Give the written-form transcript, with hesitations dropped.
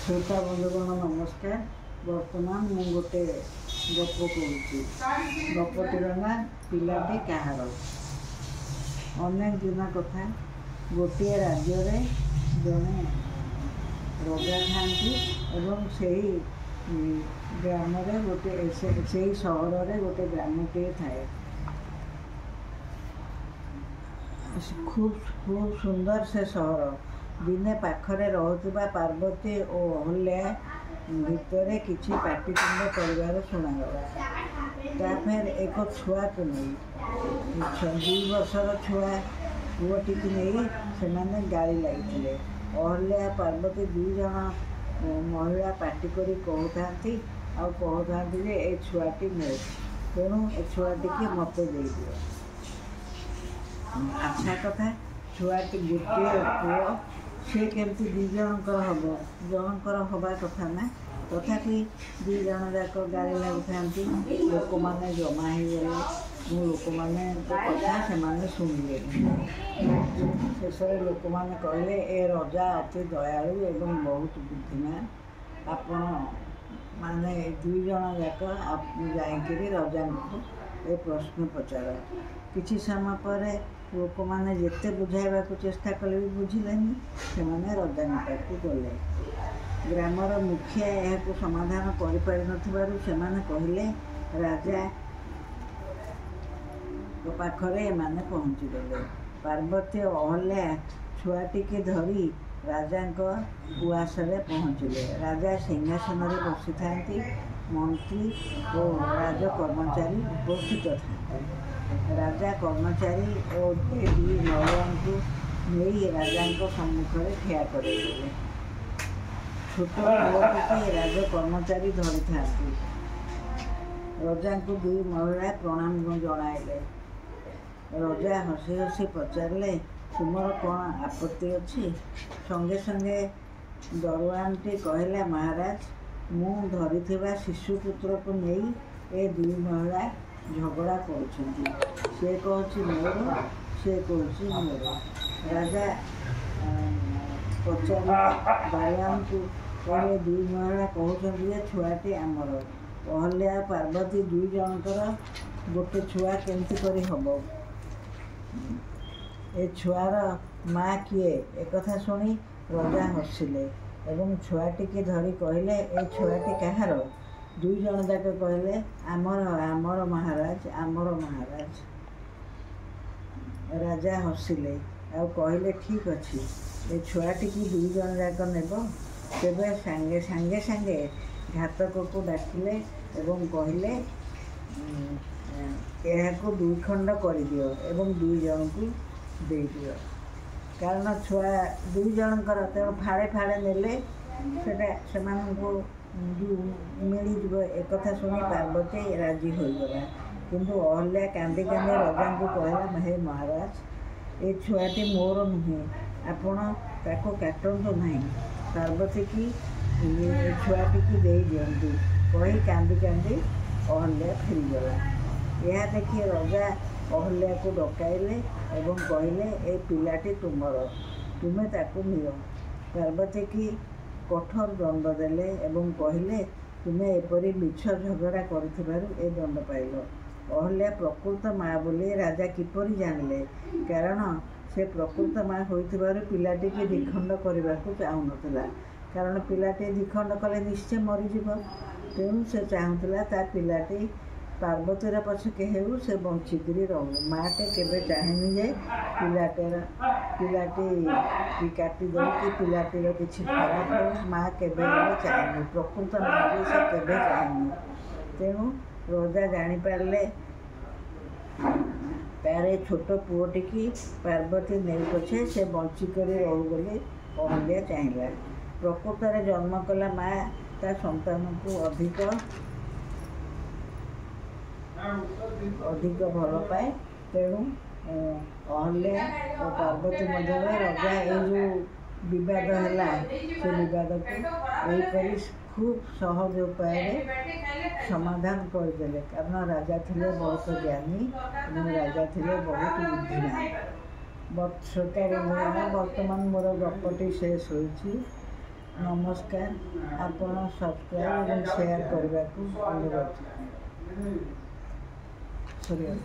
श्रोता बंधुगण नमस्कार। बर्तमान मु गोटे गप कहूँ। गपटीर ना पिलाटी कहार। अनेक दिन कथा गोटे राज्य जड़े राजा था से ग्राम गोटे से सहर में गोटे ग्रामटे थाए। खूब खूब सुंदर से सहर। दिने पाखरे रहुथिबा पार्वती और अहल्या भितर किछि पाटितुंड परिवार शुणागला। ताफेर एक छुआ को नहीं 2 वर्षर छुआ पुओटी की नहीं से गाड़ी लगी। अहल्या पार्वती 2 जन महिला पार्टी करी कहते ए छुआटी मेरे तेणु ए छुआटी की मत दे दियो। अच्छा कथा छुआटी गोटे पुओ से केमती 2 जनकर हम जनकर हवा कथा ना तथापि 2 जन जाक गाड़ी लगी लोक मैंने जमा हो गले। लोक मैंने कथा से शुणिले शेष लोक मैंने कहले ए रजा अति दयालु एवं बहुत बुद्धिमान। आपण माने 2 जन जाक जाकि रजा ए प्रश्न पचार। किछि समय पर लोक मैंने जिते बुझाइबा चेष्टा कले भी बुझिलेनी से रजा निकट गले। ग्रामर मुखिया यह समाधान कर कहले राजा पाखरे एमाने पहुँची गले। पार्वती अहल्या छुआटी की धरी राजा उआसरे पहुँचले। राजा सिंहासन में बसी था। मंत्री और राज कर्मचारी उपस्थित था। राजा कर्मचारी और 2 महिला नहीं राजा सम्मुख में ठिया कर छोट पुओटी राज कर्मचारी धरी था। रजा को 2 महिला प्रणाम जनाइले। रजा हसी हसी पचारे तुमर कौन आपत्ति अच्छी? संगे संगे दरवानटी कहला महाराज मु धरी शिशुपुत्र को नहीं ए 2 महिला झगड़ा कर से कहूँ मोर से कहूँ मोर। राजा पचारे दरवान को कहले 2 महिला कहते छुआटी आमर। अहल्या पार्वती 2 जनकर गोटे छुआ केमती करी हम ए छुआर माँ किए एक शुणी राजा हसिले एवं छुआटी की धरी कहले ए छुआटी कहार? 2 जन जाक कहले आमर आमर महाराज आमर महाराज। राजा हसिले आ कहले ठीक अच्छी ए छुआटी की 2 जन जाक नेब। तेबे सांगे सांगे सांगे घातक को डाकिले एवं कहले यह 2 खंड कर दियो एवं 2 जन को दे दियो। कारण छुआ 2 जनकर तेणु फाड़े फाड़े नेले से मिलज एक शुणी पार्वती राजी होगला। किंतु अहल्या कांदी कांदी राजा को कहला हे महाराज ए छुआटी मोर नुहे आपण ताको काटंतु नहीं। पार्वती की छुआटी की दे दिंतु कही कांदी कांदी अहल्या फेरीगला। यह देखिए राजा अहल्या को डकाइले एवं कहले ए पिलाटी तुमर तुमे ताकू नियो। पार्वती की कठोर दंड देले एवं कहले तुमे एपरी मिछ झगड़ा करुथिबारु ए दंड पाइल। अहल्या प्रकृत माँ बोली राजा किपरि जानले? कारण से प्रकृत माँ होइथिबारु पिलाटी की द्विखंड करने को चाहूनथिला। कारण पिलाटी द्विखंड कले निश्चय मरीजिब। तेणु से चाहूला ता पिलाटी पार्वतीर पछके हेउ से बंचिकी रहू। माँटे केबे चाहेनी जे पिलाटी काटी दे कि पिलाटीर किछि खराब हो। माँ केबे चाहेनी प्रकृत माँ भी से केबे चाहेनी। तेणु राजा जानीपारे तारे छोट पुओटी की पार्वती नहीं पछे से बंचिक रहू बोली अहल्या चाहिला। प्रकृत में जन्म कला माँ ता संतान को अधिक भल पाए। तेणु अहल्या और पार्वती मध्य राजा ये जो विवाद है से विवाद को यहीपरि खूब सहज उपाय समाधान करदे। कारण राजा थे बहुत ज्ञानी और राजा थे बहुत बुद्धिमान। श्रोता बंधुगण बर्तमान मोर गपटी शेष होइछि। ନମସ୍କାର। ଆପଣ ସବସ୍କ୍ରାଇବ୍ ଏବଂ ସେୟାର କରିବାକୁ ଅନୁରୋଧ। ସରିଗଲା।